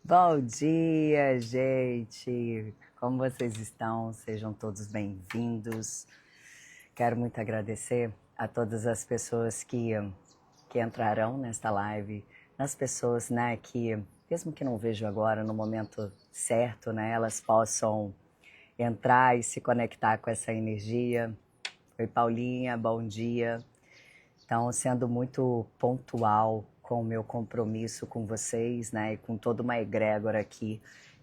Bom dia, gente! Como vocês estão? Sejam todos bem-vindos. Quero muito agradecer a todas as pessoas que entrarão nesta live, as pessoas, né, que mesmo que não vejo agora no momento certo, né, elas possam entrar e se conectar com essa energia. Oi, Paulinha, bom dia. Então, sendo muito pontual com o meu compromisso com vocês, né, e com toda uma egrégora aqui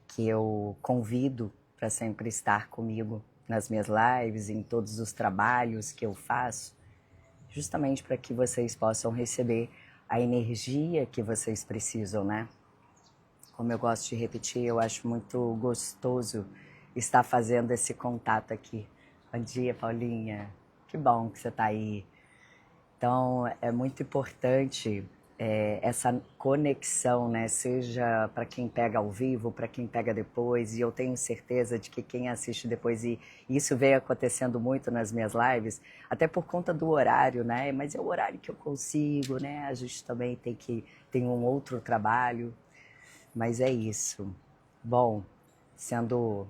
que eu convido para sempre estar comigo nas minhas lives, em todos os trabalhos que eu faço, justamente para que vocês possam receber a energia que vocês precisam, né? Como eu gosto de repetir, eu acho muito gostoso estar fazendo esse contato aqui. Bom dia, Paulinha. Que bom que você está aí. Então, é muito importante essa conexão, né? Seja para quem pega ao vivo, para quem pega depois, e eu tenho certeza de que quem assiste depois, e isso vem acontecendo muito nas minhas lives, até por conta do horário, né? Mas é o horário que eu consigo, né? A gente também tem um outro trabalho, mas é isso. Bom, sendo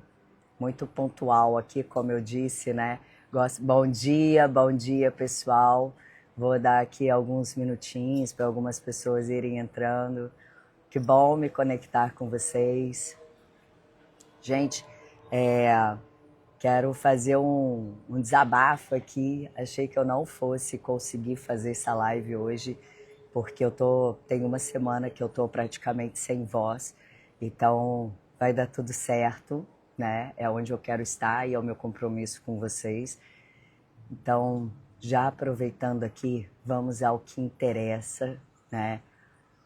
muito pontual aqui, como eu disse, né? Bom dia, pessoal. Vou dar aqui alguns minutinhos para algumas pessoas irem entrando. Que bom me conectar com vocês. Gente, quero fazer um desabafo aqui. Achei que eu não fosse conseguir fazer essa live hoje, porque tem uma semana que eu tô praticamente sem voz. Então, vai dar tudo certo, né? É onde eu quero estar e é o meu compromisso com vocês. Então, já aproveitando aqui, vamos ao que interessa, né?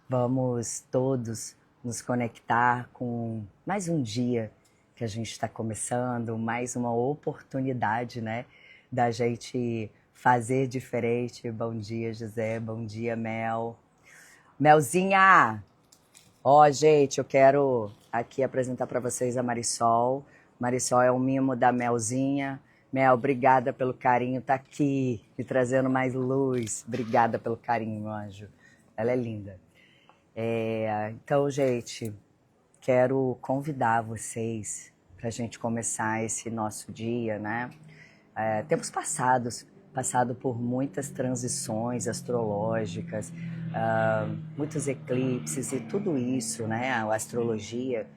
Vamos todos nos conectar com mais um dia que a gente está começando, mais uma oportunidade, né? Da gente fazer diferente. Bom dia, José. Bom dia, Mel. Melzinha! Ó, gente, eu quero aqui apresentar para vocês a Marisol. Marisol é um mimo da Melzinha. Mel, obrigada pelo carinho, tá aqui me trazendo mais luz. Obrigada pelo carinho, meu anjo. Ela é linda. Então, gente, quero convidar vocês para a gente começar esse nosso dia, né? Temos passado por muitas transições astrológicas, muitos eclipses e tudo isso, né? A astrologia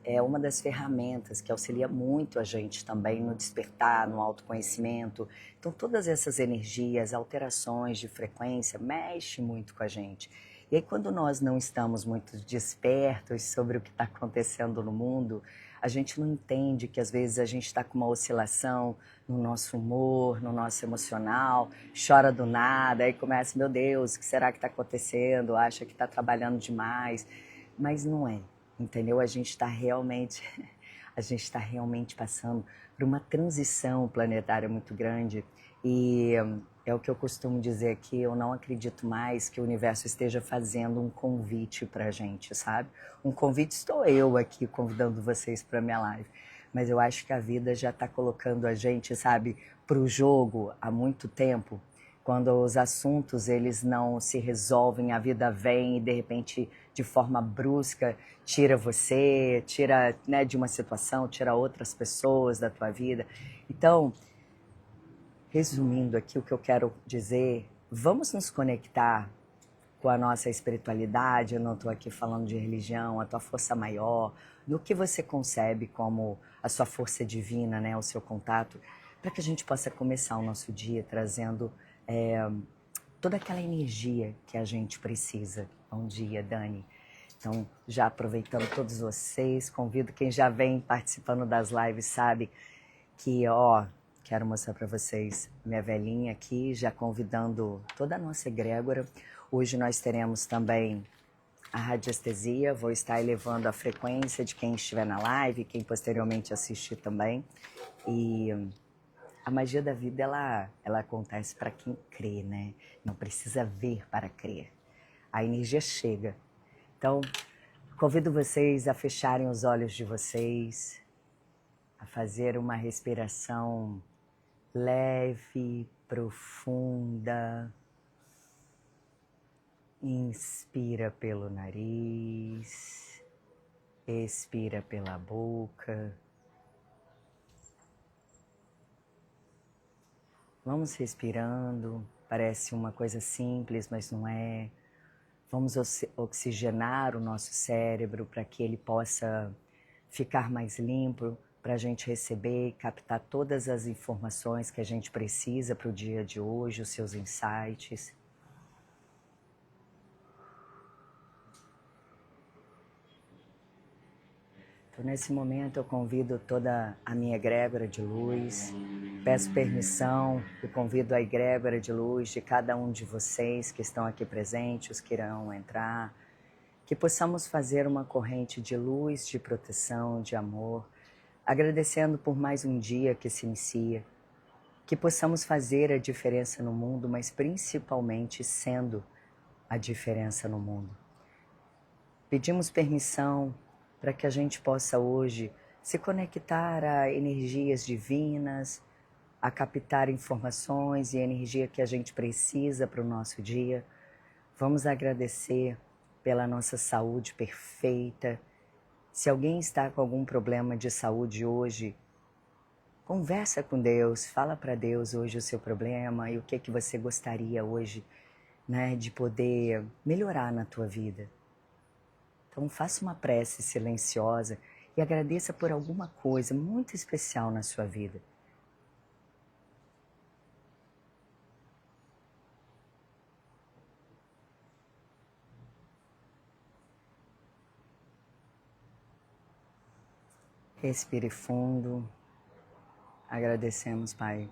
é uma das ferramentas que auxilia muito a gente também no despertar, no autoconhecimento. Então, todas essas energias, alterações de frequência, mexem muito com a gente. E aí, quando nós não estamos muito despertos sobre o que está acontecendo no mundo, a gente não entende que às vezes a gente está com uma oscilação no nosso humor, no nosso emocional, chora do nada, aí começa, meu Deus, o que será que está acontecendo? Acha que está trabalhando demais, mas não é, entendeu? A gente está realmente passando por uma transição planetária muito grande e é o que eu costumo dizer aqui, eu não acredito mais que o universo esteja fazendo um convite para a gente, sabe? Um convite estou eu aqui convidando vocês para a minha live, mas eu acho que a vida já está colocando a gente, sabe, para o jogo há muito tempo. Quando os assuntos eles não se resolvem, a vida vem e de repente, de forma brusca, tira você, tira, né, de uma situação, tira outras pessoas da tua vida. Então, resumindo aqui o que eu quero dizer, vamos nos conectar com a nossa espiritualidade. Eu não estou aqui falando de religião, a tua força maior, no que você concebe como a sua força divina, né, o seu contato, para que a gente possa começar o nosso dia trazendo toda aquela energia que a gente precisa. Bom dia, Dani. Então, já aproveitando todos vocês, convido quem já vem participando das lives, sabe que, quero mostrar para vocês minha velhinha aqui, já convidando toda a nossa egrégora. Hoje nós teremos também a radiestesia, vou estar elevando a frequência de quem estiver na live, quem posteriormente assistir também. E a magia da vida, ela acontece para quem crê, né? Não precisa ver para crer. A energia chega. Então, convido vocês a fecharem os olhos de vocês, a fazer uma respiração leve, profunda. Inspira pelo nariz respira pela boca. Vamos respirando, parece uma coisa simples, mas não é. Vamos oxigenar o nosso cérebro para que ele possa ficar mais limpo, para a gente receber e captar todas as informações que a gente precisa para o dia de hoje, os seus insights. Então, nesse momento, eu convido toda a minha egrégora de luz, peço permissão e convido a egrégora de luz de cada um de vocês que estão aqui presentes, os que irão entrar, que possamos fazer uma corrente de luz, de proteção, de amor, agradecendo por mais um dia que se inicia, que possamos fazer a diferença no mundo, mas principalmente sendo a diferença no mundo. Pedimos permissão para que a gente possa hoje se conectar a energias divinas, a captar informações e energia que a gente precisa para o nosso dia. Vamos agradecer pela nossa saúde perfeita. Se alguém está com algum problema de saúde hoje, conversa com Deus, fala para Deus hoje o seu problema e o que você gostaria hoje, né, de poder melhorar na tua vida. Então faça uma prece silenciosa e agradeça por alguma coisa muito especial na sua vida. Respire fundo. Agradecemos, Pai,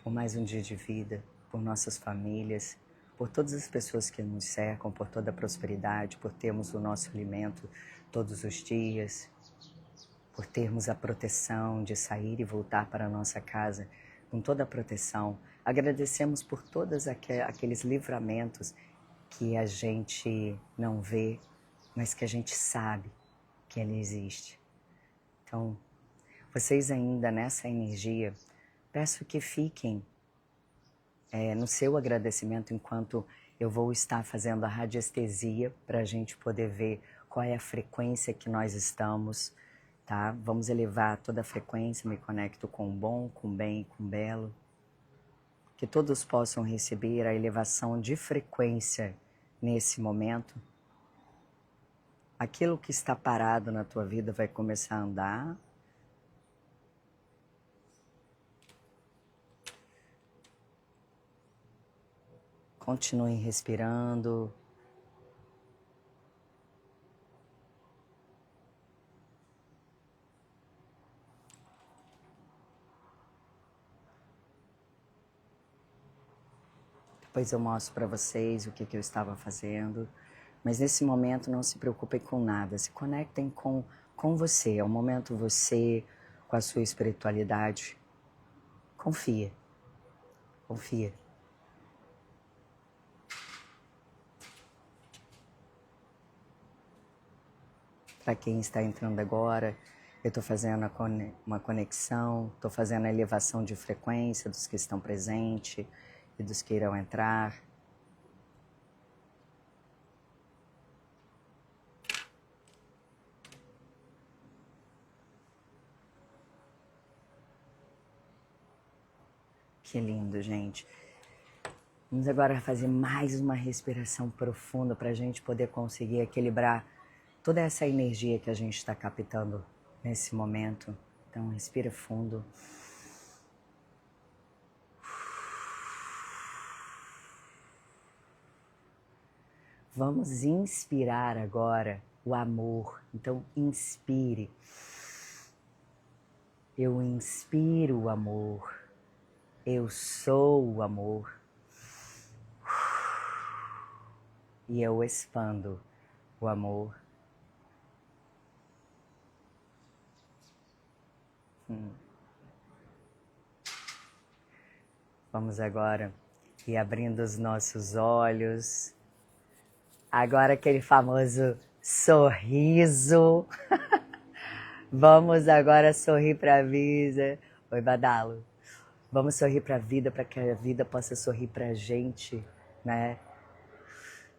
por mais um dia de vida, por nossas famílias, por todas as pessoas que nos cercam, por toda a prosperidade, por termos o nosso alimento todos os dias, por termos a proteção de sair e voltar para a nossa casa com toda a proteção. Agradecemos por todos aqueles livramentos que a gente não vê, mas que a gente sabe que ele existe. Então, vocês ainda nessa energia, peço que fiquem no seu agradecimento enquanto eu vou estar fazendo a radiestesia para a gente poder ver qual é a frequência que nós estamos, tá? Vamos elevar toda a frequência, me conecto com o bom, com o bem e com o belo. Que todos possam receber a elevação de frequência nesse momento. Aquilo que está parado na tua vida vai começar a andar. Continuem respirando. Depois eu mostro para vocês o que eu estava fazendo. Mas nesse momento não se preocupem com nada. Se conectem com você. É o momento você, com a sua espiritualidade. Confia. Confia. Para quem está entrando agora, eu estou fazendo uma conexão, estou fazendo a elevação de frequência dos que estão presentes e dos que irão entrar. Que lindo, gente. Vamos agora fazer mais uma respiração profunda para a gente poder conseguir equilibrar toda essa energia que a gente está captando nesse momento. Então, respira fundo. Vamos inspirar agora o amor. Então, inspire. Eu inspiro o amor. Eu sou o amor. E eu expando o amor. Vamos agora ir abrindo os nossos olhos. Agora aquele famoso sorriso. Vamos agora sorrir para a vida. Oi, Badalo. Vamos sorrir para a vida, para que a vida possa sorrir para a gente, né?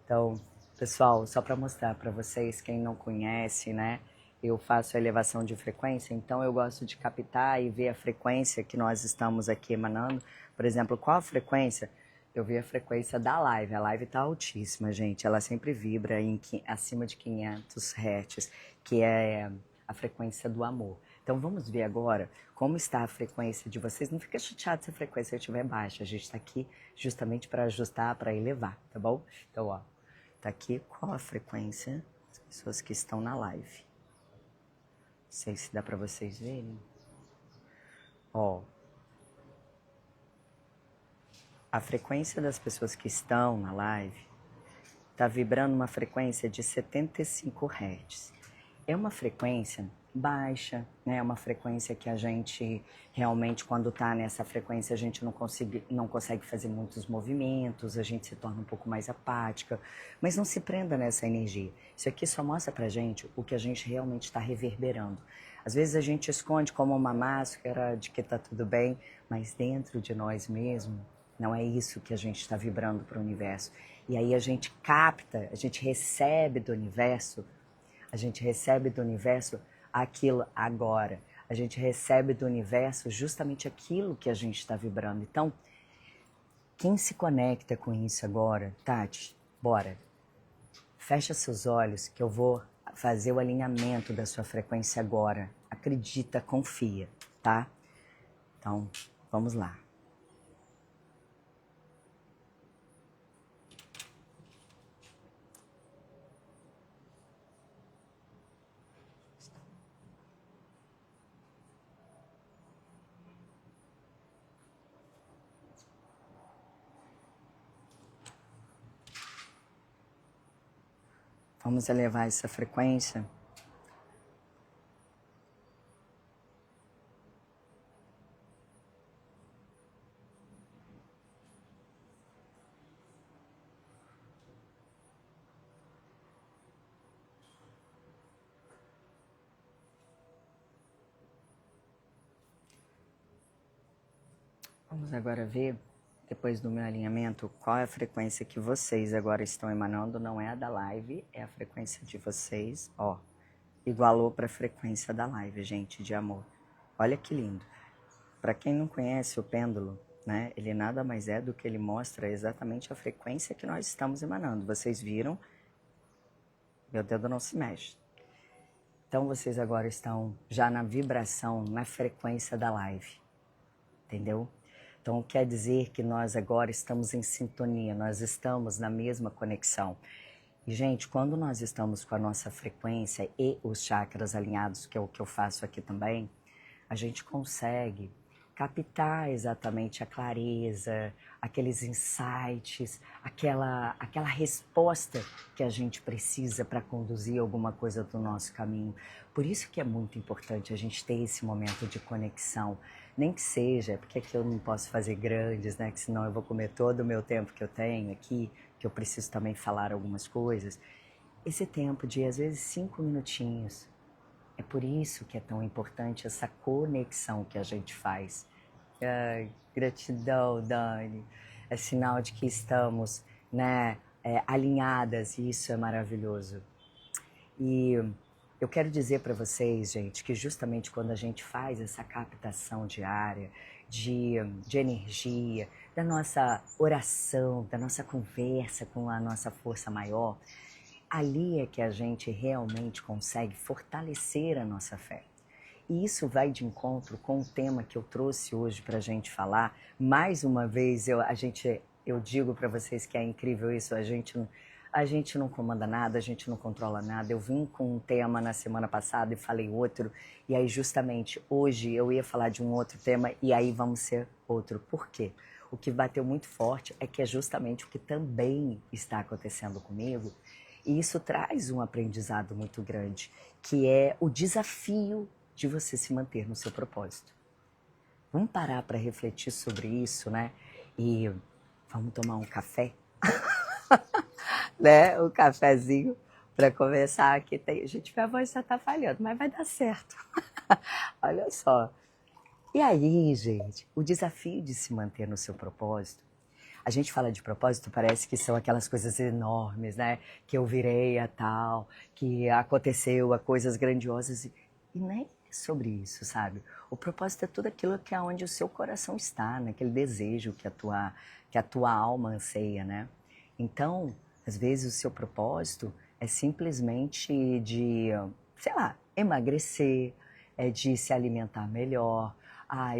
Então, pessoal, só para mostrar para vocês, quem não conhece, né? eu faço a elevação de frequência, então eu gosto de captar e ver a frequência que nós estamos aqui emanando. Por exemplo, qual a frequência? Eu vi a frequência da live. A live está altíssima, gente. Ela sempre vibra acima de 500 Hz, que é a frequência do amor. Então vamos ver agora como está a frequência de vocês. Não fica chateado se a frequência estiver baixa. A gente está aqui justamente para ajustar, para elevar, tá bom? Então, ó, tá aqui qual a frequência das pessoas que estão na live. Não sei se dá para vocês verem. Ó, a frequência das pessoas que estão na live está vibrando uma frequência de 75 Hz. É uma frequência baixa, né? É uma frequência que a gente realmente, quando está nessa frequência, a gente não consegue fazer muitos movimentos, a gente se torna um pouco mais apática, mas não se prenda nessa energia. Isso aqui só mostra pra gente o que a gente realmente está reverberando. Às vezes a gente esconde como uma máscara de que tá tudo bem, mas dentro de nós mesmos, não é isso que a gente está vibrando para o universo. E aí a gente capta, a gente recebe do universo aquilo agora. A gente recebe do universo justamente aquilo que a gente está vibrando. Então, quem se conecta com isso agora, Tati, bora. Fecha seus olhos que eu vou fazer o alinhamento da sua frequência agora. Acredita, confia, tá? Então, vamos lá. Vamos elevar essa frequência. Vamos agora ver, depois do meu alinhamento, qual é a frequência que vocês agora estão emanando. Não é a da live, é a frequência de vocês. Ó, igualou para a frequência da live, gente, de amor. Olha que lindo. Para quem não conhece o pêndulo, né, ele nada mais é do que ele mostra exatamente a frequência que nós estamos emanando. Vocês viram? Meu dedo não se mexe. Então, vocês agora estão já na vibração, na frequência da live. Entendeu? Então, quer dizer que nós agora estamos em sintonia, nós estamos na mesma conexão. E, gente, quando nós estamos com a nossa frequência e os chakras alinhados, que é o que eu faço aqui também, a gente consegue captar exatamente a clareza, aqueles insights, aquela resposta que a gente precisa para conduzir alguma coisa do nosso caminho. Por isso que é muito importante a gente ter esse momento de conexão, nem que seja, porque aqui eu não posso fazer grandes, né? Que senão eu vou comer todo o meu tempo que eu tenho aqui, que eu preciso também falar algumas coisas. Esse tempo de, às vezes, 5 minutinhos. É por isso que é tão importante essa conexão que a gente faz. Ai, gratidão, Dani. É sinal de que estamos, né, alinhadas, e isso é maravilhoso. E eu quero dizer para vocês, gente, que justamente quando a gente faz essa captação diária de energia, da nossa oração, da nossa conversa com a nossa força maior, ali é que a gente realmente consegue fortalecer a nossa fé. E isso vai de encontro com o tema que eu trouxe hoje para a gente falar. Mais uma vez, eu digo para vocês que é incrível isso, a gente não comanda nada, a gente não controla nada. Eu vim com um tema na semana passada e falei outro, e aí justamente hoje eu ia falar de um outro tema e aí vamos ser outro. Por quê? O que bateu muito forte é que é justamente o que também está acontecendo comigo, e isso traz um aprendizado muito grande, que é o desafio de você se manter no seu propósito. Vamos parar para refletir sobre isso, né? E vamos tomar um café, né? Um cafezinho para começar aqui. Gente, minha voz já tá falhando, mas vai dar certo. Olha só. E aí, gente, o desafio de se manter no seu propósito, A gente fala de propósito, parece que são aquelas coisas enormes, né? Que eu virei a tal, que aconteceu a coisas grandiosas. E nem é sobre isso, sabe? O propósito é tudo aquilo que é onde o seu coração está, naquele desejo que a tua alma anseia, né? Então, às vezes o seu propósito é simplesmente de, sei lá, emagrecer, é de se alimentar melhor.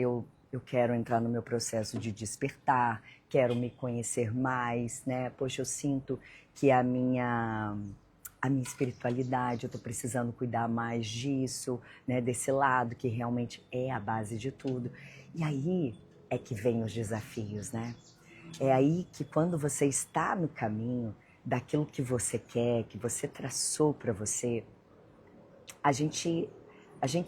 Eu quero entrar no meu processo de despertar, quero me conhecer mais, né? Poxa, eu sinto que a minha espiritualidade, eu estou precisando cuidar mais disso, né? Desse lado que realmente é a base de tudo. E aí é que vem os desafios, né? É aí que quando você está no caminho daquilo que você quer, que você traçou para você, a gente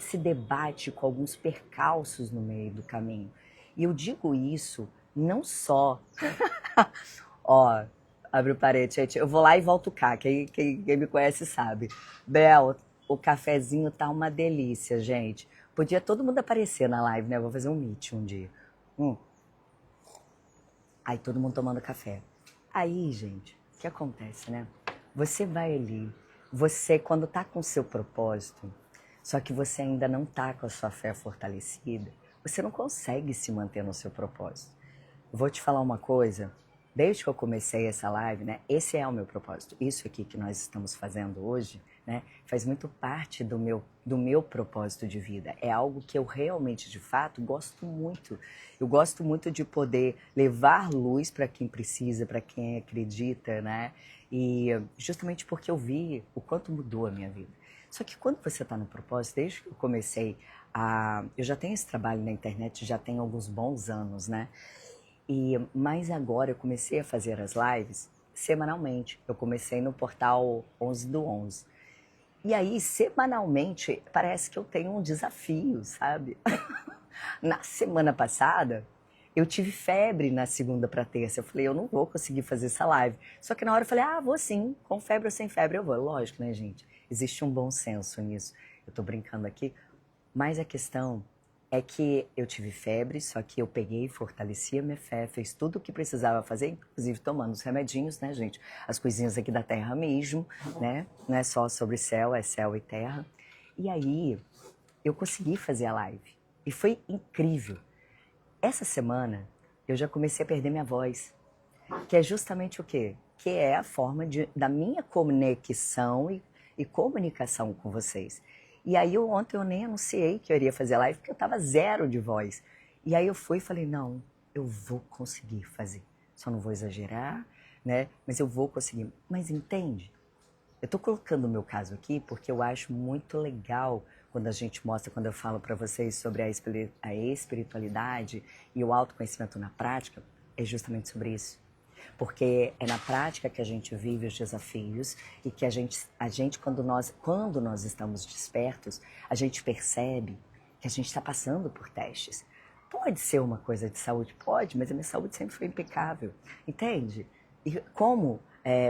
se debate com alguns percalços no meio do caminho. E eu digo isso não só... Ó, abre o parede, gente. Eu vou lá e volto cá. Quem me conhece sabe. Bel, o cafezinho tá uma delícia, gente. Podia todo mundo aparecer na live, né? Eu vou fazer um meet um dia. Aí todo mundo tomando café. Aí, gente, o que acontece, né? Você vai ali, você quando tá com o seu propósito, só que você ainda não tá com a sua fé fortalecida, você não consegue se manter no seu propósito. Vou te falar uma coisa, desde que eu comecei essa live, né? Esse é o meu propósito. Isso aqui que nós estamos fazendo hoje, né? Faz muito parte do meu propósito de vida. É algo que eu realmente, de fato, gosto muito. Eu gosto muito de poder levar luz para quem precisa, para quem acredita, né? E justamente porque eu vi o quanto mudou a minha vida. Só que quando você está no propósito, desde que eu comecei eu já tenho esse trabalho na internet, já tem alguns bons anos, né? Mas agora eu comecei a fazer as lives semanalmente. Eu comecei no portal 11 do 11. E aí, semanalmente, parece que eu tenho um desafio, sabe? Na semana passada, eu tive febre na segunda para terça. Eu falei, eu não vou conseguir fazer essa live. Só que na hora eu falei, vou sim, com febre ou sem febre eu vou. Lógico, né, gente? Existe um bom senso nisso. Eu tô brincando aqui. Mas a questão é que eu tive febre, só que eu peguei, fortaleci a minha fé, fiz tudo o que precisava fazer, inclusive tomando os remedinhos, né, gente? As coisinhas aqui da terra mesmo, né? Não é só sobre céu, é céu e terra. E aí, eu consegui fazer a live. E foi incrível. Essa semana, eu já comecei a perder minha voz. Que é justamente o quê? Que é a forma da minha conexão e comunicação com vocês. E aí ontem eu nem anunciei que eu iria fazer live porque eu estava zero de voz. E aí eu fui e falei, não, eu vou conseguir fazer. Só não vou exagerar, né? Mas eu vou conseguir. Mas entende? Eu estou colocando o meu caso aqui porque eu acho muito legal quando a gente mostra, quando eu falo para vocês sobre a espiritualidade e o autoconhecimento na prática, é justamente sobre isso. Porque é na prática que a gente vive os desafios e que a gente quando nós estamos despertos, a gente percebe que a gente está passando por testes. Pode ser uma coisa de saúde? Pode, mas a minha saúde sempre foi impecável, entende? E como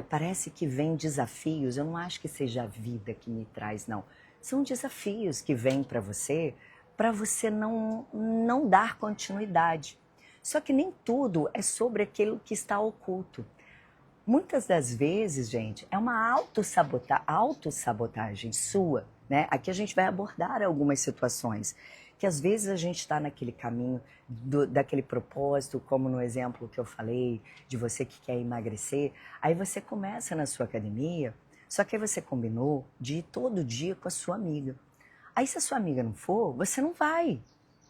parece que vem desafios, eu não acho que seja a vida que me traz, não. São desafios que vêm para você não dar continuidade. Só que nem tudo é sobre aquilo que está oculto. Muitas das vezes, gente, é uma autossabotagem sua, né? Aqui a gente vai abordar algumas situações que às vezes a gente está naquele caminho daquele propósito, como no exemplo que eu falei, de você que quer emagrecer, aí você começa na sua academia, só que aí você combinou de ir todo dia com a sua amiga. Aí se a sua amiga não for, você não vai,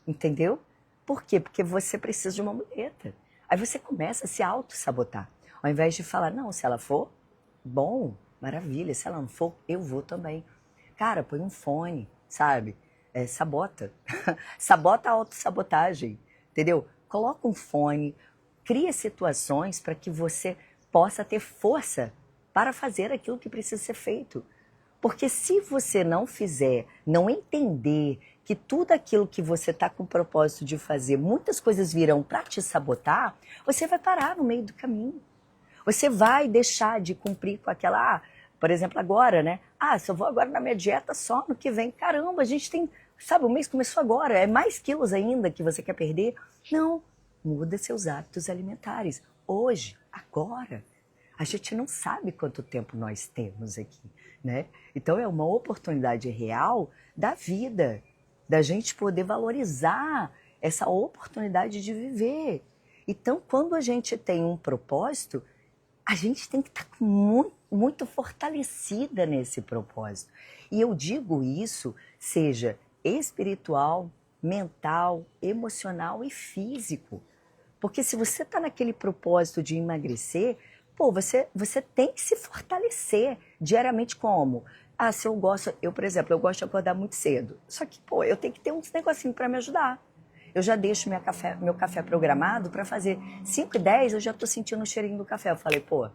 entendeu? Por quê? Porque você precisa de uma muleta. Aí você começa a se auto-sabotar. Ao invés de falar, não, se ela for, bom, maravilha. Se ela não for, eu vou também. Cara, põe um fone, sabe? Sabota. Sabota a autossabotagem, entendeu? Coloca um fone, cria situações para que você possa ter força para fazer aquilo que precisa ser feito. Porque se você não fizer, não entender que tudo aquilo que você está com o propósito de fazer, muitas coisas virão para te sabotar, você vai parar no meio do caminho. Você vai deixar de cumprir com aquela, por exemplo, agora, né? Se eu vou agora na minha dieta só no que vem. Caramba, a gente tem, sabe, o mês começou agora, é mais quilos ainda que você quer perder? Não, muda seus hábitos alimentares. hoje, agora. A gente não sabe quanto tempo nós temos aqui, né? Então é uma oportunidade real da vida, da gente poder valorizar essa oportunidade de viver. Então, quando a gente tem um propósito, a gente tem que estar muito, muito fortalecida nesse propósito. E eu digo isso, seja espiritual, mental, emocional e físico. Porque se você está naquele propósito de emagrecer, pô, você tem que se fortalecer diariamente como? Ah, se eu gosto, por exemplo, eu gosto de acordar muito cedo. Só que, pô, eu tenho que ter uns negocinhos para me ajudar. Eu já deixo meu café programado para fazer 5h10, eu já estou sentindo o cheirinho do café. Eu falei, pô,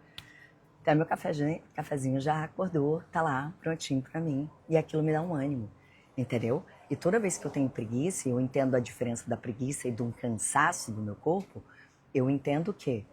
até meu cafezinho já acordou, tá lá, prontinho para mim. E aquilo me dá um ânimo, entendeu? E toda vez que eu tenho preguiça, eu entendo a diferença da preguiça e de um cansaço do meu corpo, eu entendo que,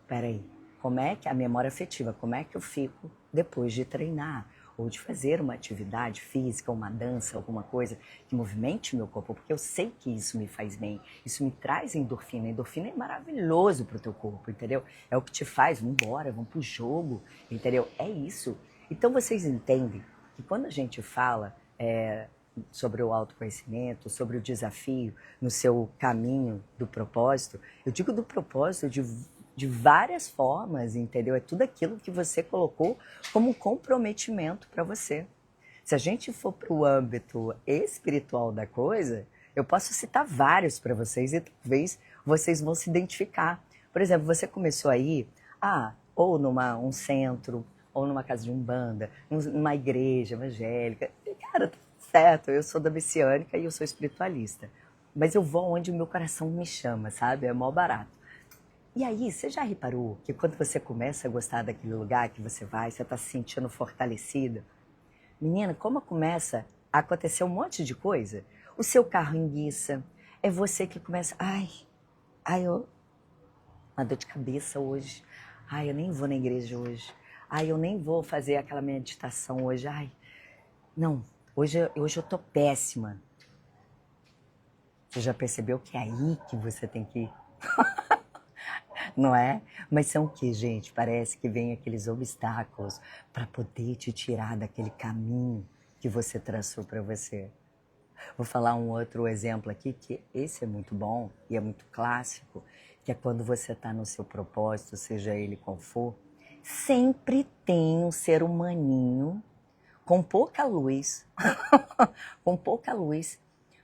peraí, como é que a memória afetiva, como é que eu fico depois de treinar? Ou de fazer uma atividade física, uma dança, alguma coisa que movimente o meu corpo, porque eu sei que isso me faz bem, isso me traz endorfina. Endorfina é maravilhoso pro teu corpo, entendeu? É o que te faz, vambora, vamos pro jogo, entendeu? É isso. Então vocês entendem que quando a gente fala sobre o autoconhecimento, sobre o desafio no seu caminho do propósito, eu digo do propósito de várias formas, entendeu? É tudo aquilo que você colocou como um comprometimento para você. Se a gente for para o âmbito espiritual da coisa, eu posso citar vários para vocês e talvez vocês vão se identificar. Por exemplo, você começou aí, ou um centro, ou numa casa de umbanda, numa igreja evangélica. E, cara, tá certo, eu sou da messiânica e eu sou espiritualista. Mas eu vou onde o meu coração me chama, sabe? É mó barato. E aí, você já reparou que quando você começa a gostar daquele lugar que você vai, você está se sentindo fortalecida? Menina, como começa a acontecer um monte de coisa? O seu carro enguiça, é você que começa, uma dor de cabeça hoje. Ai, eu nem vou na igreja hoje. Ai, eu nem vou fazer aquela meditação hoje. Ai, não, hoje eu tô péssima. Você já percebeu que é aí que você tem que ir? Não é? Mas são o que, gente? Parece que vem aqueles obstáculos para poder te tirar daquele caminho que você traçou para você. Vou falar um outro exemplo aqui, que esse é muito bom e é muito clássico, que é quando você está no seu propósito, seja ele qual for, sempre tem um ser humaninho com pouca luz, com pouca luz,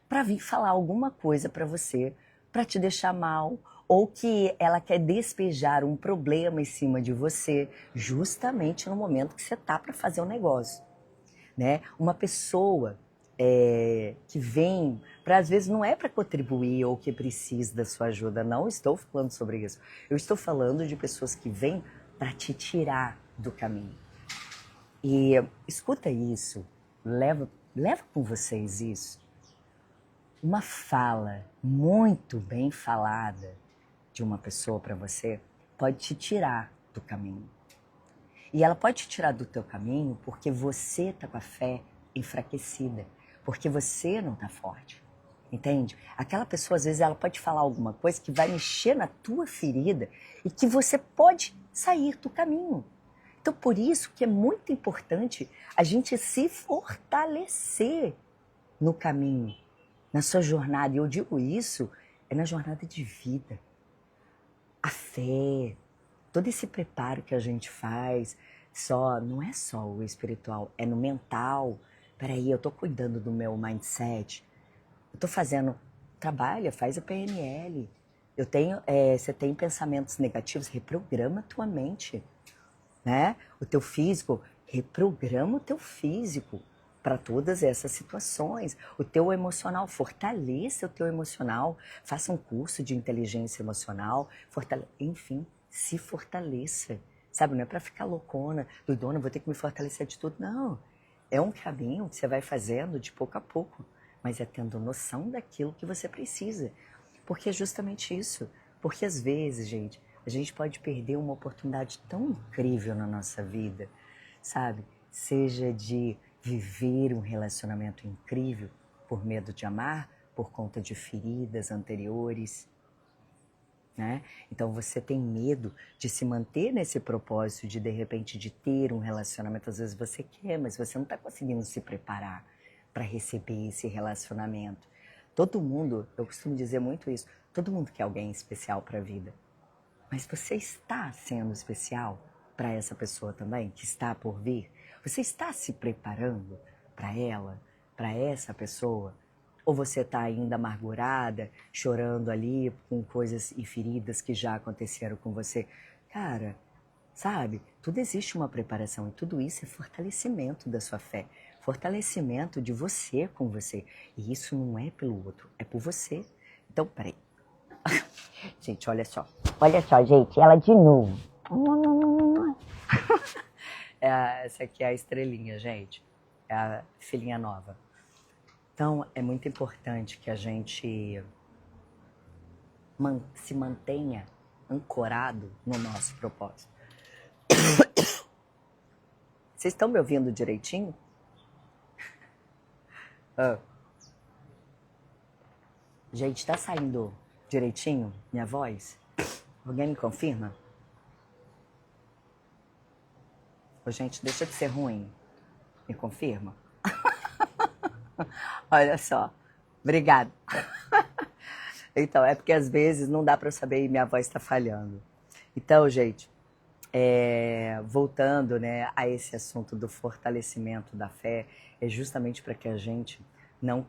para vir falar alguma coisa para você, para te deixar mal, ou que ela quer despejar um problema em cima de você, justamente no momento que você tá para fazer um negócio, né? Uma pessoa que vem, às vezes não é para contribuir ou que precisa da sua ajuda, não estou falando sobre isso. Eu estou falando de pessoas que vêm para te tirar do caminho. E escuta isso, leva com vocês isso. Uma fala muito bem falada de uma pessoa para você pode te tirar do caminho. E ela pode te tirar do teu caminho porque você está com a fé enfraquecida, porque você não está forte, entende? Aquela pessoa, às vezes, ela pode falar alguma coisa que vai mexer na tua ferida e que você pode sair do caminho. Então, por isso que é muito importante a gente se fortalecer no caminho, na sua jornada. E eu digo isso, é na jornada de vida. A fé, todo esse preparo que a gente faz, não é só o espiritual, é no mental. Peraí, eu tô cuidando do meu mindset, eu tô fazendo, trabalha, faz o PNL. Você tem pensamentos negativos, reprograma a tua mente, né? O teu físico, reprograma o teu físico para todas essas situações. O teu emocional, fortaleça o teu emocional, faça um curso de inteligência emocional, enfim, se fortaleça. Sabe, não é para ficar loucona, doidona, vou ter que me fortalecer de tudo. Não, é um caminho que você vai fazendo de pouco a pouco, mas é tendo noção daquilo que você precisa. Porque é justamente isso. Porque às vezes, gente, a gente pode perder uma oportunidade tão incrível na nossa vida, sabe? Seja de viver um relacionamento incrível por medo de amar, por conta de feridas anteriores. né? Então você tem medo de se manter nesse propósito de repente, de ter um relacionamento. Às vezes você quer, mas você não está conseguindo se preparar para receber esse relacionamento. Todo mundo, eu costumo dizer muito isso, todo mundo quer alguém especial para a vida. Mas você está sendo especial para essa pessoa também, que está por vir? Você está se preparando para ela, para essa pessoa? Ou você está ainda amargurada, chorando ali com coisas e feridas que já aconteceram com você? Cara, sabe, tudo existe uma preparação e tudo isso é fortalecimento da sua fé, fortalecimento de você com você. E isso não é pelo outro, é por você. Então, peraí. Gente, olha só. Olha só, gente, ela de novo. Essa aqui é a estrelinha, gente. É a filhinha nova. Então, é muito importante que a gente se mantenha ancorado no nosso propósito. Vocês estão me ouvindo direitinho? Gente, tá saindo direitinho minha voz? Alguém me confirma? Ô, gente, deixa de ser ruim. Me confirma? Olha só. Obrigada. Então, é porque às vezes não dá para eu saber e minha voz está falhando. Então, gente, voltando, né, a esse assunto do fortalecimento da fé, é justamente para que a gente não...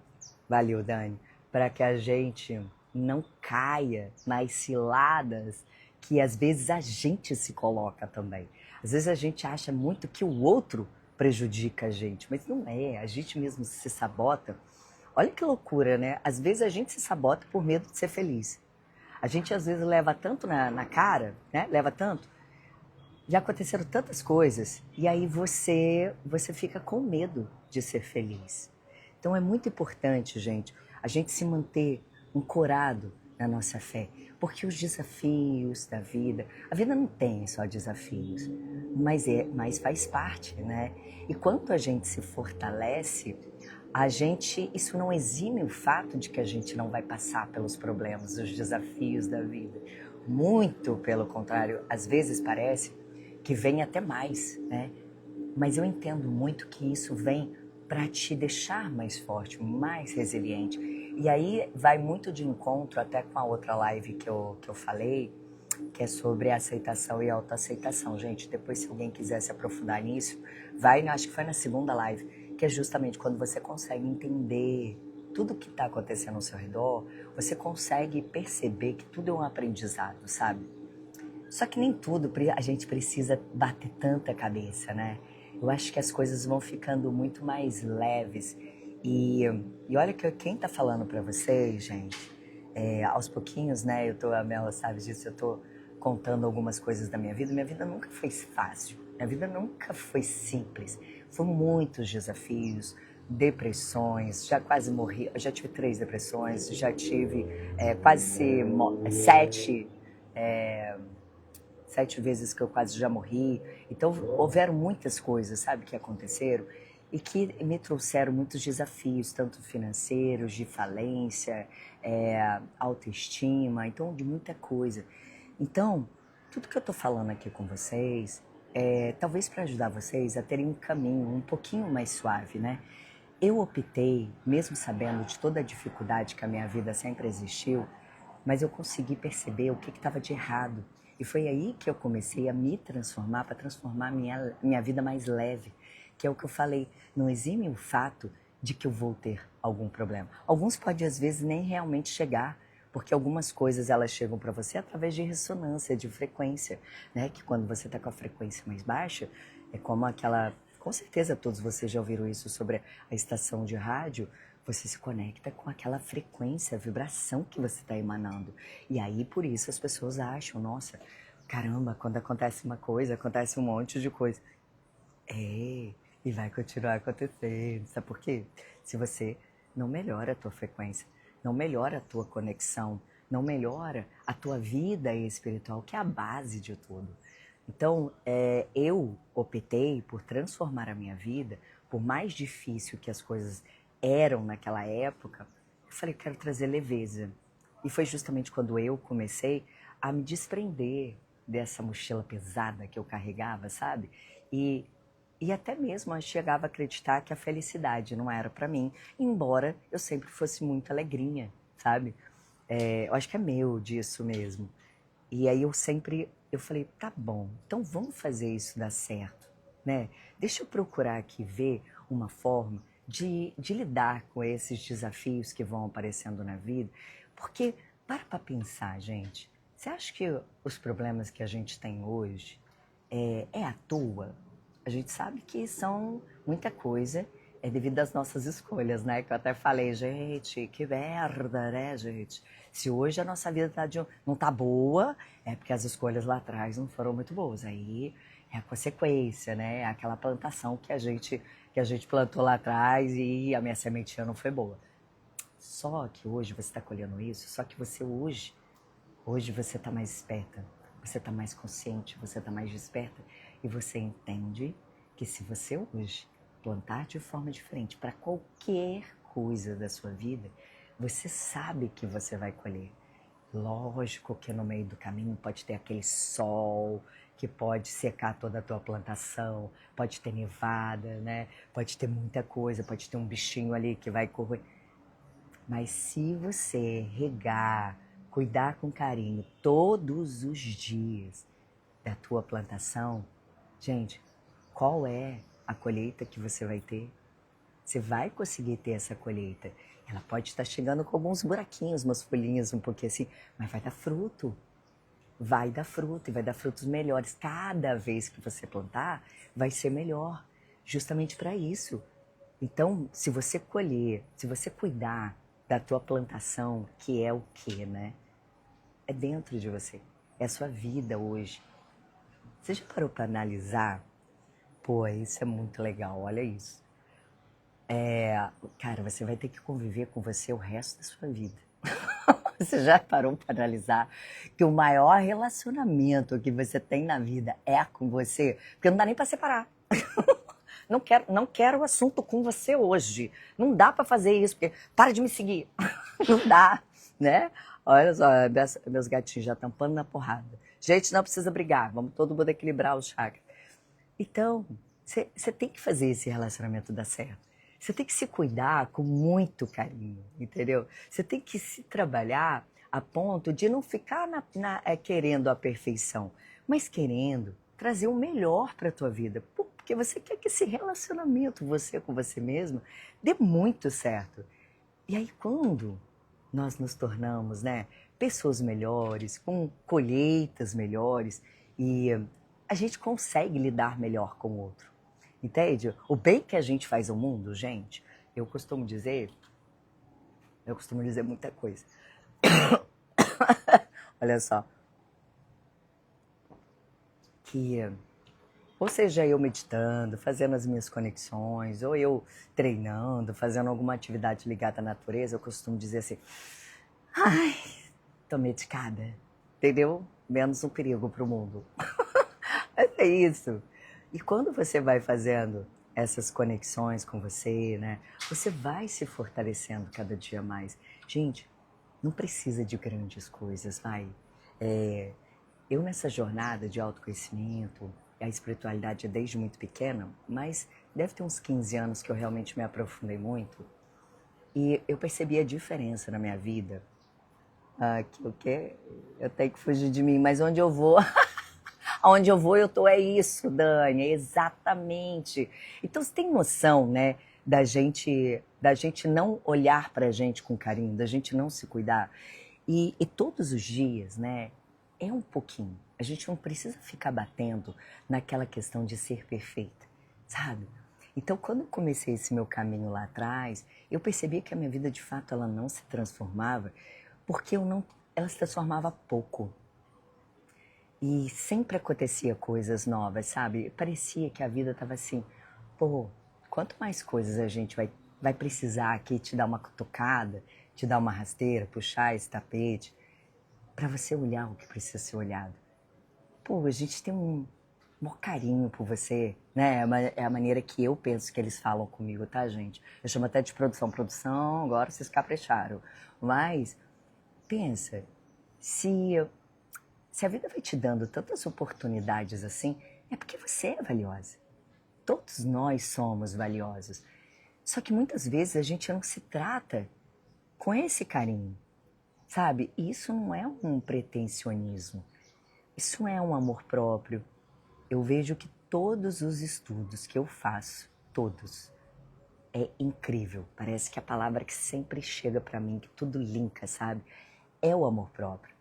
Valeu, Dani. Para que a gente não caia nas ciladas que às vezes a gente se coloca também. Às vezes a gente acha muito que o outro prejudica a gente, mas não é, a gente mesmo se sabota. Olha que loucura, né? Às vezes a gente se sabota por medo de ser feliz. A gente às vezes leva tanto na cara, né? Leva tanto. Já aconteceram tantas coisas e aí você fica com medo de ser feliz. Então é muito importante, gente, a gente se manter ancorado na nossa fé, porque os desafios da vida, a vida não tem só desafios, mas faz parte, né? E quanto a gente se fortalece, isso não exime o fato de que a gente não vai passar pelos problemas, os desafios da vida. Muito pelo contrário, às vezes parece que vem até mais, né? Mas eu entendo muito que isso vem para te deixar mais forte, mais resiliente. E aí vai muito de encontro até com a outra live que eu falei, que é sobre aceitação e autoaceitação. Gente, depois se alguém quiser se aprofundar nisso, acho que foi na segunda live, que é justamente quando você consegue entender tudo que está acontecendo ao seu redor, você consegue perceber que tudo é um aprendizado, sabe? Só que nem tudo a gente precisa bater tanta cabeça, né? Eu acho que as coisas vão ficando muito mais leves. E olha que quem tá falando para vocês, gente, aos pouquinhos, né? A Mela sabe disso, eu tô contando algumas coisas da minha vida. Minha vida nunca foi fácil, minha vida nunca foi simples. Foram muitos desafios, depressões, já quase morri, eu já tive 3 depressões, já tive quase 7 vezes que eu quase já morri. Então, houveram muitas coisas, sabe, que aconteceram e que me trouxeram muitos desafios, tanto financeiros, de falência, autoestima, então, de muita coisa. Então, tudo que eu tô falando aqui com vocês talvez para ajudar vocês a terem um caminho um pouquinho mais suave, né? Eu optei, mesmo sabendo de toda a dificuldade que a minha vida sempre existiu, mas eu consegui perceber o que estava de errado. E foi aí que eu comecei a me transformar, para transformar minha vida mais leve, que é o que eu falei, não exime o fato de que eu vou ter algum problema. Alguns podem, às vezes, nem realmente chegar, porque algumas coisas elas chegam para você através de ressonância, de frequência, né? Que quando você está com a frequência mais baixa, é como aquela... Com certeza todos vocês já ouviram isso sobre a estação de rádio. Você se conecta com aquela frequência, a vibração que você está emanando. E aí, por isso, as pessoas acham, nossa, caramba, quando acontece uma coisa, acontece um monte de coisa. E vai continuar acontecendo. Sabe por quê? Se você não melhora a tua frequência, não melhora a tua conexão, não melhora a tua vida espiritual, que é a base de tudo. Então, eu optei por transformar a minha vida, por mais difícil que as coisas eram naquela época, eu falei, quero trazer leveza. E foi justamente quando eu comecei a me desprender dessa mochila pesada que eu carregava, sabe? E até mesmo eu chegava a acreditar que a felicidade não era para mim, embora eu sempre fosse muito alegrinha, sabe? Eu acho que é meu disso mesmo. E aí eu falei, tá bom, então vamos fazer isso dar certo, né? Deixa eu procurar aqui ver uma forma de lidar com esses desafios que vão aparecendo na vida, porque para pensar, gente, você acha que os problemas que a gente tem hoje é à toa? A gente sabe que são muita coisa, é devido às nossas escolhas, né? Que eu até falei, gente, que merda, né, gente? Se hoje a nossa vida não tá boa, é porque as escolhas lá atrás não foram muito boas. Aí é a consequência, né? É aquela plantação que a gente plantou lá atrás e a minha sementinha não foi boa. Só que hoje você está colhendo isso, só que você hoje você está mais esperta, você está mais consciente, você está mais desperta e você entende que se você hoje plantar de forma diferente para qualquer coisa da sua vida, você sabe que você vai colher. Lógico que no meio do caminho pode ter aquele sol que pode secar toda a tua plantação, pode ter nevada, né? Pode ter muita coisa, pode ter um bichinho ali que vai correr. Mas se você regar, cuidar com carinho todos os dias da tua plantação, gente, qual é a colheita que você vai ter? Você vai conseguir ter essa colheita. Ela pode estar chegando com alguns buraquinhos, umas folhinhas um pouquinho assim, mas vai dar fruto. Vai dar fruto e vai dar frutos melhores. Cada vez que você plantar, vai ser melhor. Justamente para isso. Então, se você colher, se você cuidar da tua plantação, que é o quê, né? É dentro de você. É a sua vida hoje. Você já parou para analisar? Pô, isso é muito legal, olha isso. Cara, você vai ter que conviver com você o resto da sua vida. Você já parou para analisar que o maior relacionamento que você tem na vida é com você? Porque não dá nem para separar. Não quero assunto com você hoje. Não dá para fazer isso, porque para de me seguir. Não dá, né? Olha só, meus gatinhos já estão pano na porrada. Gente, não precisa brigar, vamos todo mundo equilibrar o chakra. Então, você tem que fazer esse relacionamento dar certo. Você tem que se cuidar com muito carinho, entendeu? Você tem que se trabalhar a ponto de não ficar querendo a perfeição, mas querendo trazer o melhor para a tua vida. Porque você quer que esse relacionamento, você com você mesmo, dê muito certo. E aí quando nós nos tornamos, né, pessoas melhores, com colheitas melhores, e a gente consegue lidar melhor com o outro. Entende? O bem que a gente faz ao mundo, gente, eu costumo dizer muita coisa. Olha só. Que, ou seja, eu meditando, fazendo as minhas conexões, ou eu treinando, fazendo alguma atividade ligada à natureza, eu costumo dizer assim, ai, tô medicada, entendeu? Menos um perigo pro mundo. É isso. E quando você vai fazendo essas conexões com você, né? Você vai se fortalecendo cada dia mais. Gente, não precisa de grandes coisas, vai. Eu nessa jornada de autoconhecimento, a espiritualidade é desde muito pequena, mas deve ter uns 15 anos que eu realmente me aprofundei muito. E eu percebi a diferença na minha vida. Que o quê? Eu tenho que fugir de mim, mas onde eu vou... Aonde eu vou, eu tô, é isso, Dani, é exatamente. Então, você tem noção, né, da gente não olhar pra gente com carinho, da gente não se cuidar? E todos os dias, né, é um pouquinho. A gente não precisa ficar batendo naquela questão de ser perfeita, sabe? Então, quando eu comecei esse meu caminho lá atrás, eu percebi que a minha vida, de fato, ela não se transformava, porque ela se transformava pouco. E sempre acontecia coisas novas, sabe? Parecia que a vida estava assim, pô, quanto mais coisas a gente vai precisar aqui te dar uma cutucada, te dar uma rasteira, puxar esse tapete, para você olhar o que precisa ser olhado. Pô, a gente tem um maior carinho por você, né? É a maneira que eu penso que eles falam comigo, tá, gente? Eu chamo até de produção, agora vocês capricharam. Mas, pensa, se Se a vida vai te dando tantas oportunidades assim, é porque você é valiosa. Todos nós somos valiosos. Só que muitas vezes a gente não se trata com esse carinho, sabe? E isso não é um pretensionismo. Isso é um amor próprio. Eu vejo que todos os estudos que eu faço, todos, é incrível. Parece que a palavra que sempre chega para mim, que tudo linka, sabe? É o amor próprio.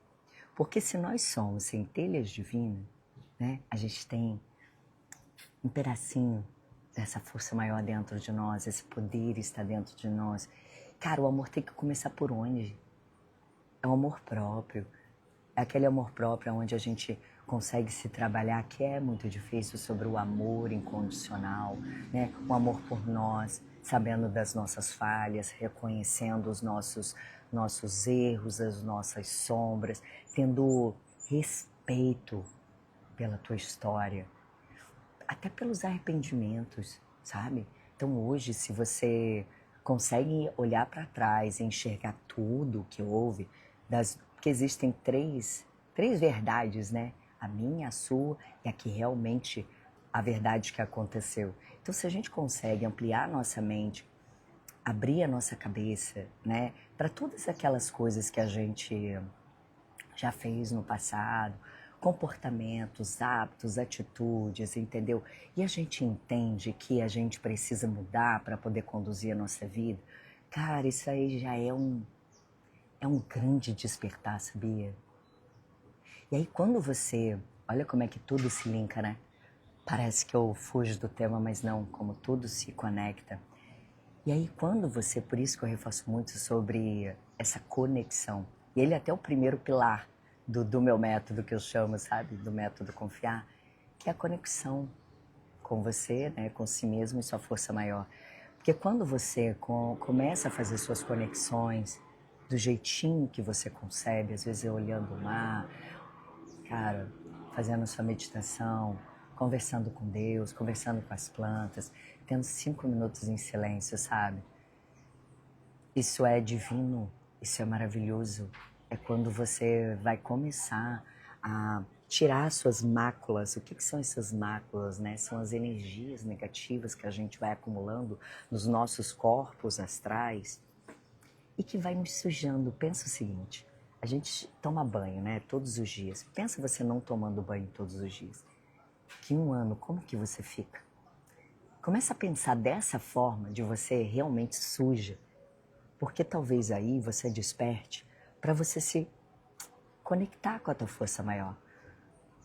Porque se nós somos centelhas divinas, né? A gente tem um pedacinho dessa força maior dentro de nós, esse poder está dentro de nós. Cara, o amor tem que começar por onde? É o amor próprio. É aquele amor próprio onde a gente consegue se trabalhar, que é muito difícil, sobre o amor incondicional, né? O amor por nós, sabendo das nossas falhas, reconhecendo os nossos erros, as nossas sombras, tendo respeito pela tua história, até pelos arrependimentos, sabe? Então hoje, se você consegue olhar para trás e enxergar tudo o que houve, porque existem três verdades, né? A minha, a sua e a que realmente a verdade que aconteceu. Então, se a gente consegue ampliar a nossa mente, abrir a nossa cabeça, né, para todas aquelas coisas que a gente já fez no passado, comportamentos, hábitos, atitudes, entendeu? E a gente entende que a gente precisa mudar para poder conduzir a nossa vida. Cara, isso aí já é um grande despertar, sabia? E aí quando você, olha como é que tudo se linka, né? Parece que eu fujo do tema, mas não, como tudo se conecta. E aí quando você, por isso que eu reforço muito sobre essa conexão, e ele é até o primeiro pilar do meu método que eu chamo, sabe? Do método confiar, que é a conexão com você, né? Com si mesmo e sua força maior. Porque quando você começa a fazer suas conexões do jeitinho que você concebe, às vezes é olhando o mar, cara, fazendo sua meditação, conversando com Deus, conversando com as plantas, tendo 5 minutos em silêncio, sabe? Isso é divino, isso é maravilhoso. É quando você vai começar a tirar suas máculas. O que são essas máculas, né? São as energias negativas que a gente vai acumulando nos nossos corpos astrais e que vai nos sujando. Pensa o seguinte, a gente toma banho, né? Todos os dias. Pensa você não tomando banho todos os dias. Que um ano, como que você fica? Começa a pensar dessa forma, de você realmente suja. Porque talvez aí você desperte para você se conectar com a tua força maior.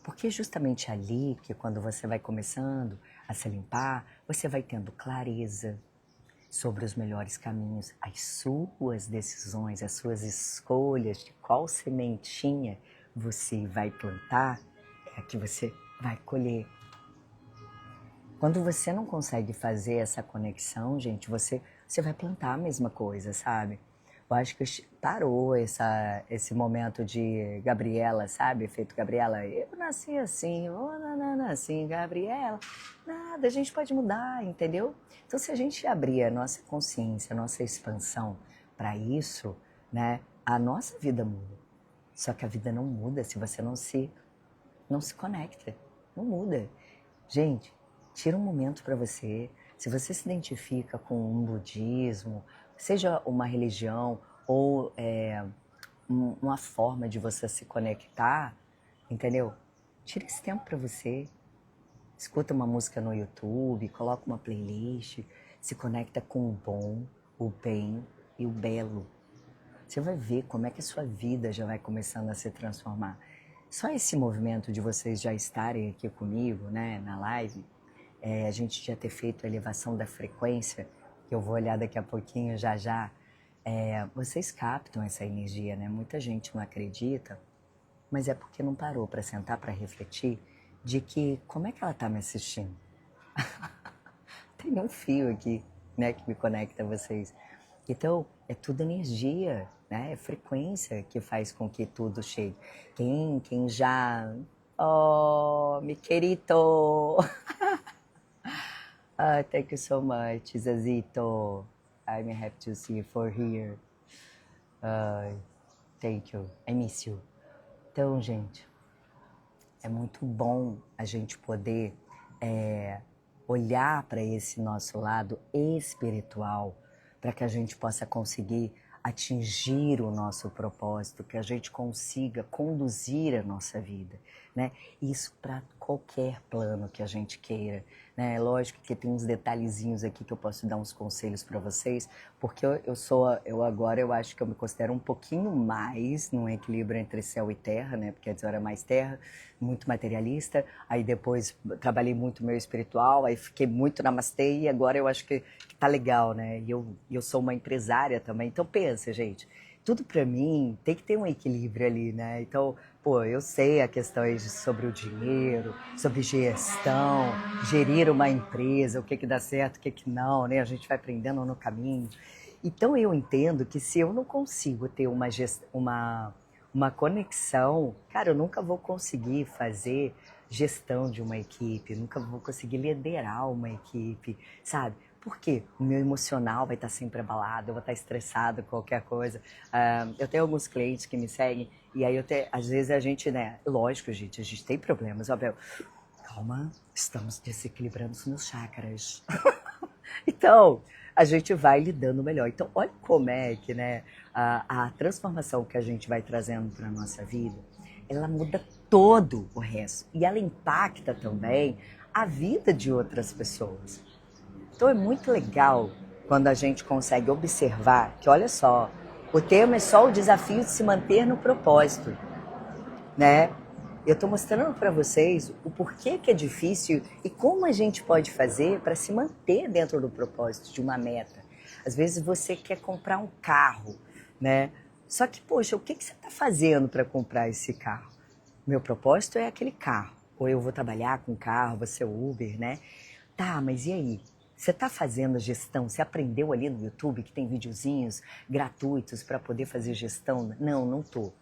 Porque é justamente ali que quando você vai começando a se limpar, você vai tendo clareza sobre os melhores caminhos, as suas decisões, as suas escolhas de qual sementinha você vai plantar, é a que você vai colher. Quando você não consegue fazer essa conexão, gente, você vai plantar a mesma coisa, sabe? Eu acho que parou esse momento de Gabriela, sabe? Efeito Gabriela. Eu nasci assim, assim, Gabriela. Nada, a gente pode mudar, entendeu? Então, se a gente abrir a nossa consciência, a nossa expansão para isso, né? A nossa vida muda. Só que a vida não muda se você não se conecta. Não muda. Gente, tira um momento para você. Se você se identifica com um budismo, seja uma religião ou uma forma de você se conectar, entendeu? Tira esse tempo para você. Escuta uma música no YouTube, coloca uma playlist, se conecta com o bom, o bem e o belo. Você vai ver como é que a sua vida já vai começando a se transformar. Só esse movimento de vocês já estarem aqui comigo, né, na live, a gente já ter feito a elevação da frequência, que eu vou olhar daqui a pouquinho, já já, vocês captam essa energia, né? Muita gente não acredita, mas é porque não parou para sentar, para refletir de que como é que ela está me assistindo. Tem um fio aqui, né, que me conecta a vocês. Então, é tudo energia, né? É frequência que faz com que tudo chegue. Quem já... Oh, mi querido! Thank you so much, Zazito. I'm happy to see you for here. Thank you. I miss you. Então, gente, é muito bom a gente poder olhar para esse nosso lado espiritual, para que a gente possa conseguir atingir o nosso propósito, que a gente consiga conduzir a nossa vida, né? Isso para qualquer plano que a gente queira, né? Lógico que tem uns detalhezinhos aqui que eu posso dar uns conselhos para vocês, porque eu agora eu acho que eu me considero um pouquinho mais num equilíbrio entre céu e terra, né? Porque antes eu era mais terra, muito materialista, aí depois trabalhei muito meu espiritual, aí fiquei muito namastê e agora eu acho que tá legal, né? E eu sou uma empresária também, então pensa, gente, tudo para mim tem que ter um equilíbrio ali, né? Então, pô, eu sei a questão aí sobre o dinheiro, sobre gestão, gerir uma empresa, o que dá certo, o que não, né? A gente vai aprendendo no caminho. Então eu entendo que se eu não consigo ter uma conexão, cara, eu nunca vou conseguir fazer gestão de uma equipe, nunca vou conseguir liderar uma equipe, sabe? Por quê? O meu emocional vai estar sempre abalado, eu vou estar estressado com qualquer coisa. Eu tenho alguns clientes que me seguem e aí às vezes a gente, né? Lógico, gente, a gente tem problemas, óbvio. Calma, estamos desequilibrando os meus chakras. Então, a gente vai lidando melhor. Então, olha como é que, né, a transformação que a gente vai trazendo para a nossa vida, ela muda todo o resto. E ela impacta também a vida de outras pessoas. Então, é muito legal quando a gente consegue observar que, olha só, o tema é só o desafio de se manter no propósito, né? Eu estou mostrando para vocês o porquê que é difícil e como a gente pode fazer para se manter dentro do propósito de uma meta. Às vezes você quer comprar um carro, né? Só que, poxa, o que você está fazendo para comprar esse carro? Meu propósito é aquele carro. Ou eu vou trabalhar com carro, vou ser Uber, né? Tá, mas e aí? Você está fazendo a gestão? Você aprendeu ali no YouTube que tem videozinhos gratuitos para poder fazer gestão? Não, não tô.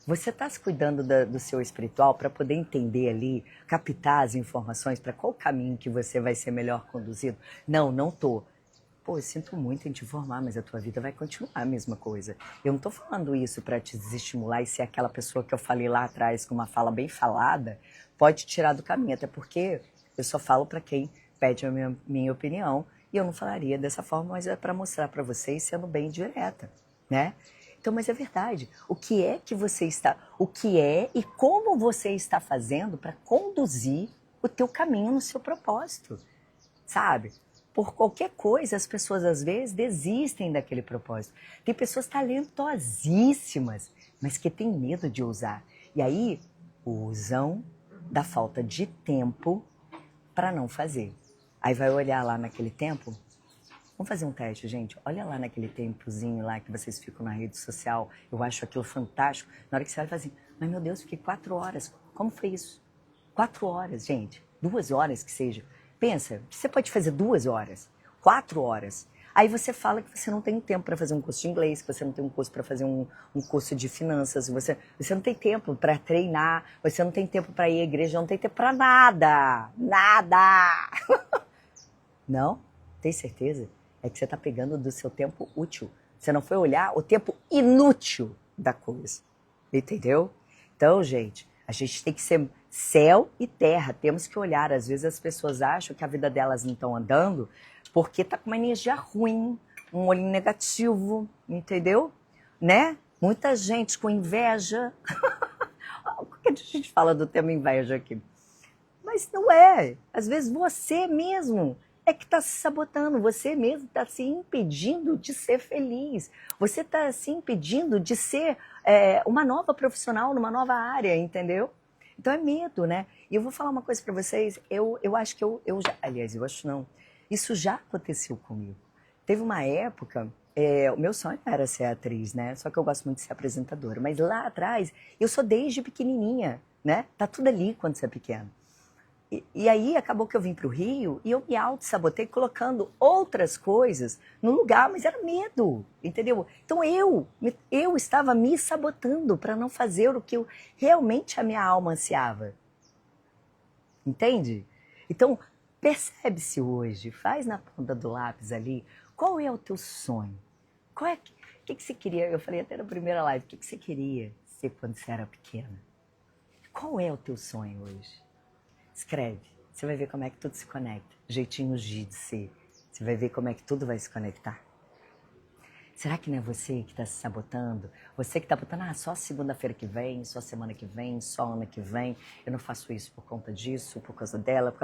Você está se cuidando do seu espiritual para poder entender ali, captar as informações para qual caminho que você vai ser melhor conduzido? Não, não tô. Pô, eu sinto muito em te informar, mas a tua vida vai continuar a mesma coisa. Eu não estou falando isso para te desestimular e ser aquela pessoa que eu falei lá atrás com uma fala bem falada, pode te tirar do caminho, até porque eu só falo para quem pede a minha opinião e eu não falaria dessa forma, mas é para mostrar para vocês sendo bem direta, né? Então, mas é verdade. O que é que você está, o que é e como você está fazendo para conduzir o teu caminho no seu propósito, sabe? Por qualquer coisa, as pessoas às vezes desistem daquele propósito. Tem pessoas talentosíssimas, mas que têm medo de usar. E aí, usam da falta de tempo para não fazer. Aí vai olhar lá naquele tempo. Vamos fazer um teste, gente. Olha lá naquele tempozinho lá que vocês ficam na rede social. Eu acho aquilo fantástico. Na hora que você olha e fala assim, mas meu Deus, fiquei 4 horas. Como foi isso? 4 horas, gente. 2 horas que seja. Pensa, você pode fazer 2 horas, 4 horas. Aí você fala que você não tem tempo para fazer um curso de inglês, que você não tem um curso para fazer um curso de finanças, você não tem tempo para treinar, você não tem tempo para ir à igreja, não tem tempo para nada. Nada! Não? Tem certeza? É que você está pegando do seu tempo útil. Você não foi olhar o tempo inútil da coisa. Entendeu? Então, gente, a gente tem que ser céu e terra. Temos que olhar. Às vezes as pessoas acham que a vida delas não estão andando porque tá com uma energia ruim, um olhinho negativo, entendeu? Né? Muita gente com inveja. Por que a gente fala do tema inveja aqui? Mas não é. Às vezes você mesmo é que está se sabotando, você mesmo está se impedindo de ser feliz, você está se impedindo de ser uma nova profissional numa nova área, entendeu? Então é medo, né? E eu vou falar uma coisa para vocês, eu acho que eu já, aliás, eu acho não, isso já aconteceu comigo. Teve uma época, o meu sonho era ser atriz, né? Só que eu gosto muito de ser apresentadora, mas lá atrás, eu sou desde pequenininha, né? Tá tudo ali quando você é pequeno. E aí acabou que eu vim para o Rio e eu me auto-sabotei colocando outras coisas no lugar, mas era medo, entendeu? Então eu estava me sabotando para não fazer o que realmente a minha alma ansiava. Entende? Então, percebe-se hoje, faz na ponta do lápis ali, qual é o teu sonho? O que você queria? Eu falei até na primeira live, o que você queria ser quando você era pequena? Qual é o teu sonho hoje? Escreve. Você vai ver como é que tudo se conecta. Jeitinho G de ser. Você vai ver como é que tudo vai se conectar. Será que não é você que está se sabotando? Você que está botando, só segunda-feira que vem, só semana que vem, só ano que vem. Eu não faço isso por conta disso, por causa dela.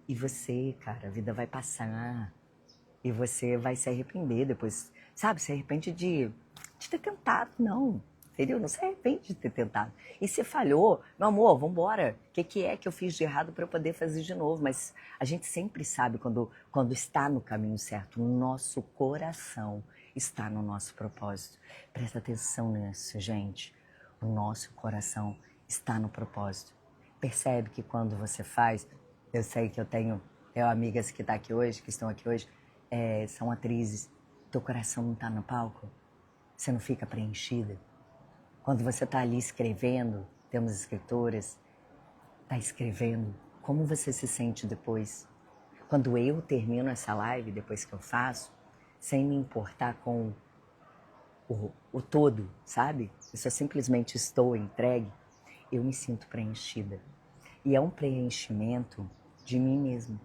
E você, cara, a vida vai passar. E você vai se arrepender depois. Sabe, se arrepende de ter tentado. Não, entendeu? Não se arrepende de ter tentado. E se falhou, meu amor, vambora. O que é que eu fiz de errado para eu poder fazer de novo? Mas a gente sempre sabe quando está no caminho certo. O nosso coração está no nosso propósito. Presta atenção nisso, gente. O nosso coração está no propósito. Percebe que quando você faz... Eu sei que eu tenho amigas que estão aqui hoje, são atrizes. Teu coração não está no palco? Você não fica preenchida? Quando você está ali escrevendo, temos escritoras, está escrevendo, como você se sente depois? Quando eu termino essa live, depois que eu faço, sem me importar com o todo, sabe? Eu só simplesmente estou entregue, eu me sinto preenchida. E é um preenchimento de mim mesmo.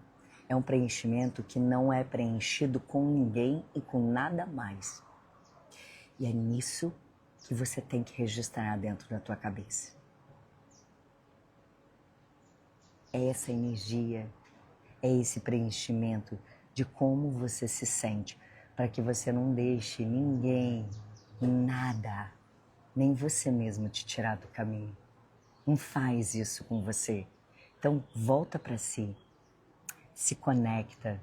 É um preenchimento que não é preenchido com ninguém e com nada mais. E é nisso que você tem que registrar dentro da tua cabeça. É essa energia, é esse preenchimento de como você se sente, para que você não deixe ninguém, nada, nem você mesmo te tirar do caminho. Não faz isso com você. Então, volta para si, se conecta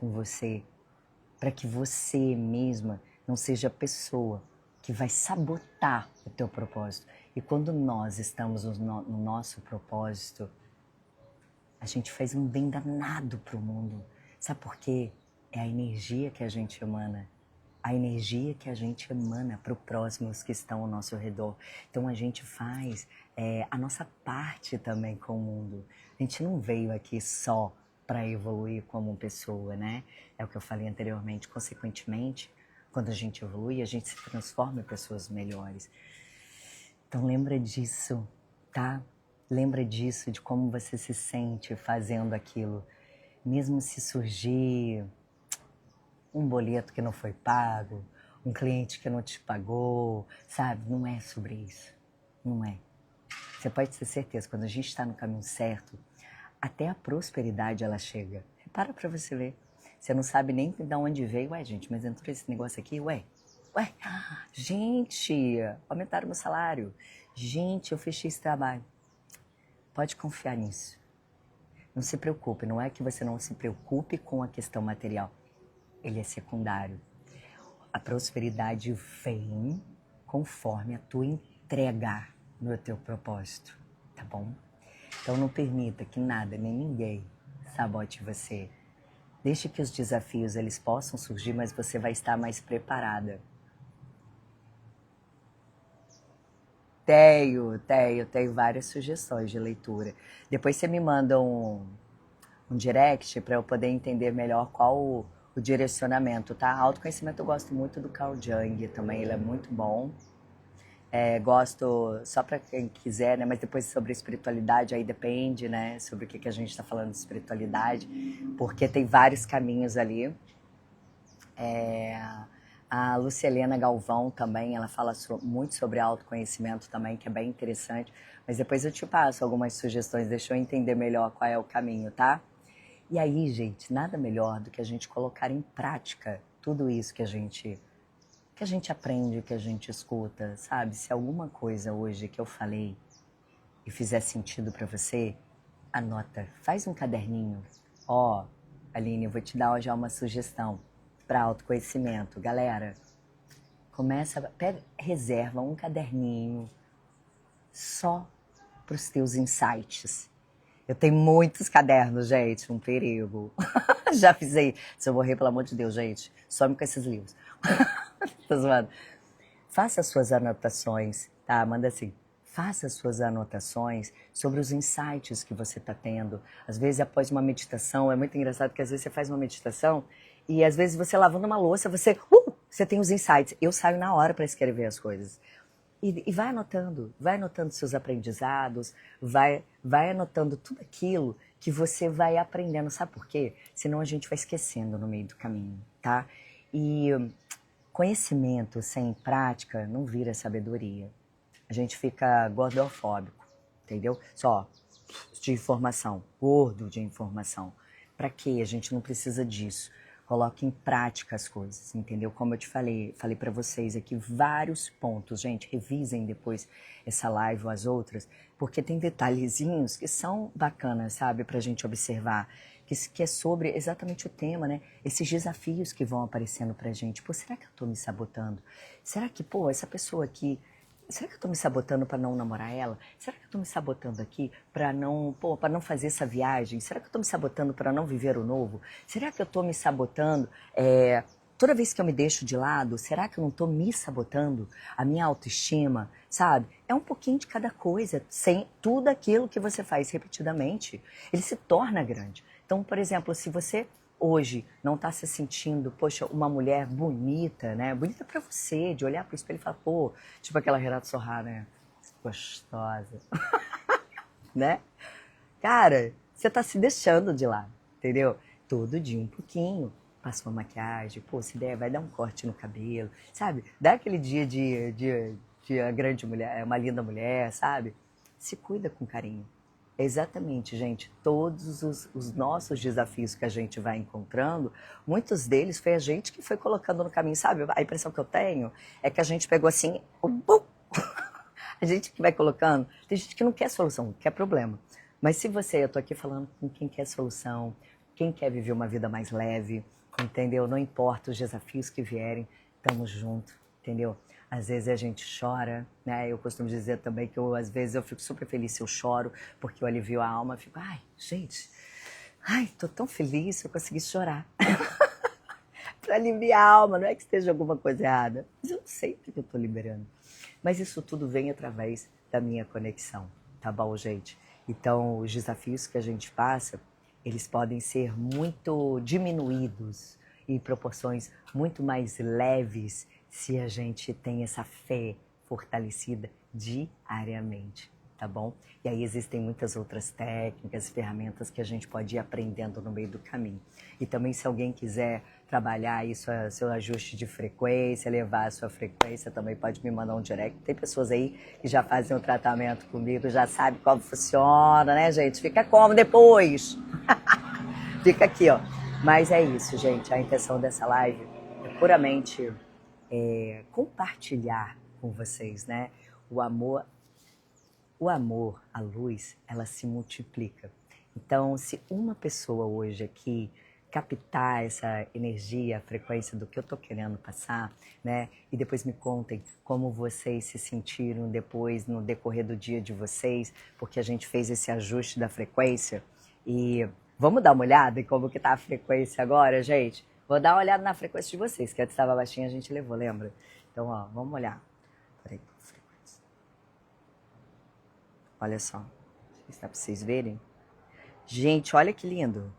com você, para que você mesma não seja a pessoa que vai sabotar o teu propósito. E quando nós estamos no nosso propósito, a gente faz um bem danado para o mundo. Sabe por quê? É a energia que a gente emana. A energia que a gente emana para os próximos que estão ao nosso redor. Então a gente faz a nossa parte também com o mundo. A gente não veio aqui só para evoluir como pessoa, né? É o que eu falei anteriormente. Consequentemente, quando a gente evolui, a gente se transforma em pessoas melhores. Então lembra disso, tá? Lembra disso, de como você se sente fazendo aquilo. Mesmo se surgir um boleto que não foi pago, um cliente que não te pagou, sabe? Não é sobre isso. Não é. Você pode ter certeza, quando a gente está no caminho certo, até a prosperidade ela chega. Repara pra você ver. Você não sabe nem de onde veio. Ué, gente, mas entrou esse negócio aqui? Ué, gente, aumentaram meu salário. Gente, eu fechei esse trabalho. Pode confiar nisso. Não se preocupe, não é que você não se preocupe com a questão material. Ele é secundário. A prosperidade vem conforme a tua entrega no teu propósito, tá bom? Então não permita que nada, nem ninguém sabote você. Deixe que os desafios eles possam surgir, mas você vai estar mais preparada. Tenho várias sugestões de leitura. Depois você me manda um direct para eu poder entender melhor qual o direcionamento, tá? Autoconhecimento eu gosto muito do Carl Jung também, ele é muito bom. Gosto, só para quem quiser, né? Mas depois sobre espiritualidade, aí depende, né? Sobre o que a gente está falando de espiritualidade, porque tem vários caminhos ali. A Lucilena Galvão também, ela fala muito sobre autoconhecimento também, que é bem interessante. Mas depois eu te passo algumas sugestões, deixa eu entender melhor qual é o caminho, tá? E aí, gente, nada melhor do que a gente colocar em prática tudo isso que a gente aprende, que a gente escuta, sabe? Se alguma coisa hoje que eu falei e fizer sentido para você, anota, faz um caderninho. Aline, eu vou te dar já uma sugestão para autoconhecimento. Galera, reserva um caderninho só para os teus insights. Eu tenho muitos cadernos, gente, um perigo. Já fiz aí. Se eu morrer, pelo amor de Deus, gente, some com esses livros. Tô zoando. Faça as suas anotações, tá? Manda assim. Faça as suas anotações sobre os insights que você está tendo. Às vezes, após uma meditação, é muito engraçado que às vezes você faz uma meditação e às vezes você lavando uma louça, você tem os insights. Eu saio na hora para escrever as coisas. E vai anotando seus aprendizados, vai anotando tudo aquilo que você vai aprendendo. Sabe por quê? Senão a gente vai esquecendo no meio do caminho, tá? E conhecimento sem prática não vira sabedoria. A gente fica gordofóbico, entendeu? Só de informação, gordo de informação. Para quê? A gente não precisa disso. Coloque em prática as coisas, entendeu? Como eu te falei para vocês aqui vários pontos. Gente, revisem depois essa live ou as outras, porque tem detalhezinhos que são bacanas, sabe? Pra gente observar, que é sobre exatamente o tema, né? Esses desafios que vão aparecendo pra gente. Pô, será que eu tô me sabotando? Será que, pô, essa pessoa aqui... Será que eu tô me sabotando para não namorar ela? Será que eu tô me sabotando aqui para não fazer essa viagem? Será que eu tô me sabotando para não viver o novo? Será que eu tô me sabotando toda vez que eu me deixo de lado? Será que eu não tô me sabotando? A minha autoestima, sabe? É um pouquinho de cada coisa, sem tudo aquilo que você faz repetidamente, ele se torna grande. Então, por exemplo, se você hoje não está se sentindo, poxa, uma mulher bonita, né? Bonita para você, de olhar pro espelho e falar, pô, tipo aquela Renata Sorrah, né? Gostosa, né? Cara, você tá se deixando de lado, entendeu? Todo dia um pouquinho. Passa uma maquiagem, pô, se der, vai dar um corte no cabelo, sabe? Dá aquele dia de uma grande mulher, uma linda mulher, sabe? Se cuida com carinho. Exatamente, gente. Todos os nossos desafios que a gente vai encontrando, muitos deles foi a gente que foi colocando no caminho, sabe? A impressão que eu tenho é que a gente pegou assim, a gente que vai colocando. Tem gente que não quer solução, quer problema. Mas se você, eu tô aqui falando com quem quer solução, quem quer viver uma vida mais leve, entendeu? Não importa os desafios que vierem, estamos juntos, entendeu? Às vezes a gente chora, né? Eu costumo dizer também que às vezes eu fico super feliz se eu choro, porque eu alivio a alma, fico, ai, gente, ai, tô tão feliz, eu consegui chorar. Para aliviar a alma, não é que esteja alguma coisa errada, mas eu não sei porque eu tô liberando. Mas isso tudo vem através da minha conexão, tá bom, gente? Então, os desafios que a gente passa, eles podem ser muito diminuídos em proporções muito mais leves se a gente tem essa fé fortalecida diariamente, tá bom? E aí existem muitas outras técnicas, ferramentas que a gente pode ir aprendendo no meio do caminho. E também se alguém quiser trabalhar aí seu ajuste de frequência, levar a sua frequência, também pode me mandar um direct. Tem pessoas aí que já fazem o tratamento comigo, já sabem como funciona, né, gente? Fica como depois? Fica aqui, ó. Mas é isso, gente. A intenção dessa live é puramente compartilhar com vocês, né? O amor, a luz, ela se multiplica. Então, se uma pessoa hoje aqui captar essa energia, a frequência do que eu tô querendo passar, né? E depois me contem como vocês se sentiram depois no decorrer do dia de vocês, porque a gente fez esse ajuste da frequência e vamos dar uma olhada em como que tá a frequência agora, gente? Vou dar uma olhada na frequência de vocês, que antes estava baixinha, a gente levou, lembra? Então, ó, vamos olhar. Peraí, frequência. Olha só, não sei se dá pra vocês verem. Gente, olha que lindo.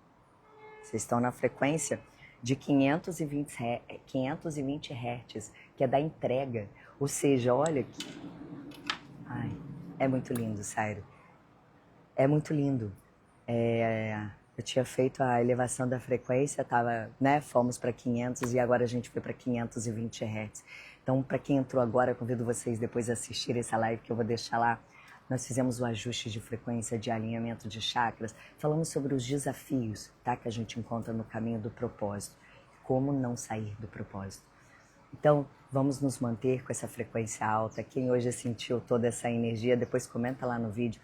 Vocês estão na frequência de 520 Hz, que é da entrega. Ou seja, olha que... Ai, é muito lindo, sério. É muito lindo. Eu tinha feito a elevação da frequência, tava, né, fomos para 500 e agora a gente foi para 520 Hz. Então, para quem entrou agora, convido vocês depois a assistir essa live que eu vou deixar lá. Nós fizemos o ajuste de frequência, de alinhamento de chakras. Falamos sobre os desafios, tá, que a gente encontra no caminho do propósito. Como não sair do propósito. Então, vamos nos manter com essa frequência alta. Quem hoje sentiu toda essa energia, depois comenta lá no vídeo.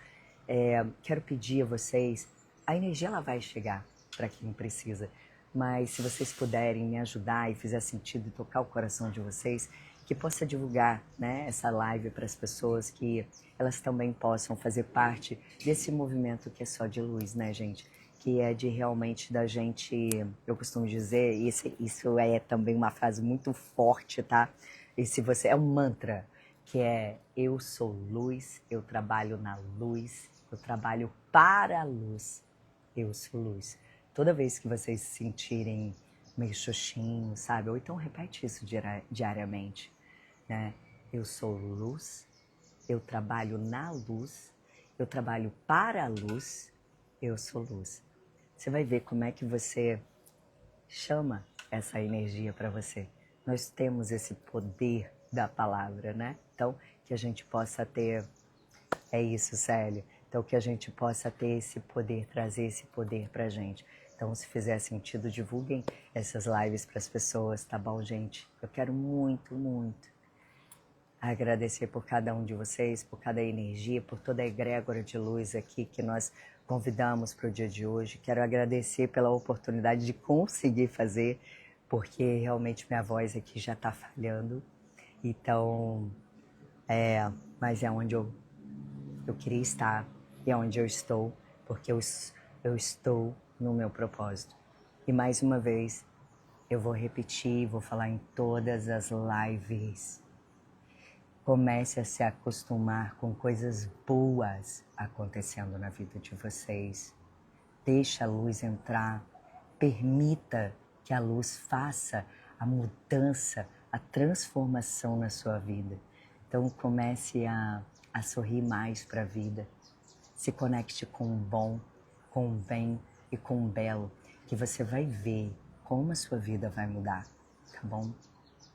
Quero pedir a vocês, a energia ela vai chegar para quem precisa, mas se vocês puderem me ajudar e fizer sentido e tocar o coração de vocês, que possa divulgar, né, essa live para as pessoas, que elas também possam fazer parte desse movimento que é só de luz, né, gente? Que é de realmente da gente, eu costumo dizer, e isso é também uma frase muito forte, tá? E se você, é um mantra, que é: eu sou luz, eu trabalho na luz, eu trabalho para a luz, eu sou luz. Toda vez que vocês se sentirem meio xoxinho, sabe? Ou então repete isso diariamente, né? Eu sou luz, eu trabalho na luz, eu trabalho para a luz, eu sou luz. Você vai ver como é que você chama essa energia para você. Nós temos esse poder da palavra, né? Então, que a gente possa ter, é isso, Célia. Então, que a gente possa ter esse poder, trazer esse poder pra gente. Então, se fizer sentido, divulguem essas lives para as pessoas, tá bom, gente? Eu quero muito, muito agradecer por cada um de vocês, por cada energia, por toda a egrégora de luz aqui que nós convidamos para o dia de hoje. Quero agradecer pela oportunidade de conseguir fazer, porque realmente minha voz aqui já está falhando. Então, mas é onde eu queria estar e é onde eu estou, porque eu estou no meu propósito. E mais uma vez, eu vou repetir, vou falar em todas as lives. Comece a se acostumar com coisas boas acontecendo na vida de vocês. Deixa a luz entrar. Permita que a luz faça a mudança, a transformação na sua vida. Então comece a sorrir mais para a vida. Se conecte com o bom, com o bem e com o belo, que você vai ver como a sua vida vai mudar, tá bom?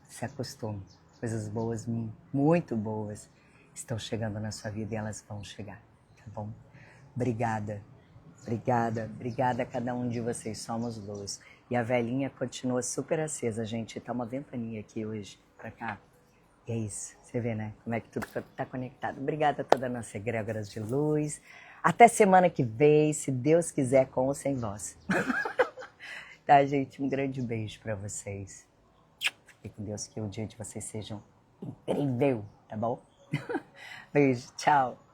Se acostume. Coisas boas, muito boas, estão chegando na sua vida e elas vão chegar, tá bom? Obrigada, obrigada, obrigada a cada um de vocês, somos luz. E a velhinha continua super acesa, gente, tá uma ventania aqui hoje, pra cá. E é isso, você vê, né, como é que tudo tá conectado. Obrigada a toda a nossa egrégora de luz. Até semana que vem, se Deus quiser, com ou sem voz. Tá, gente? Um grande beijo pra vocês. Fiquem com Deus, que o dia de vocês seja incrível, tá bom? Beijo, tchau.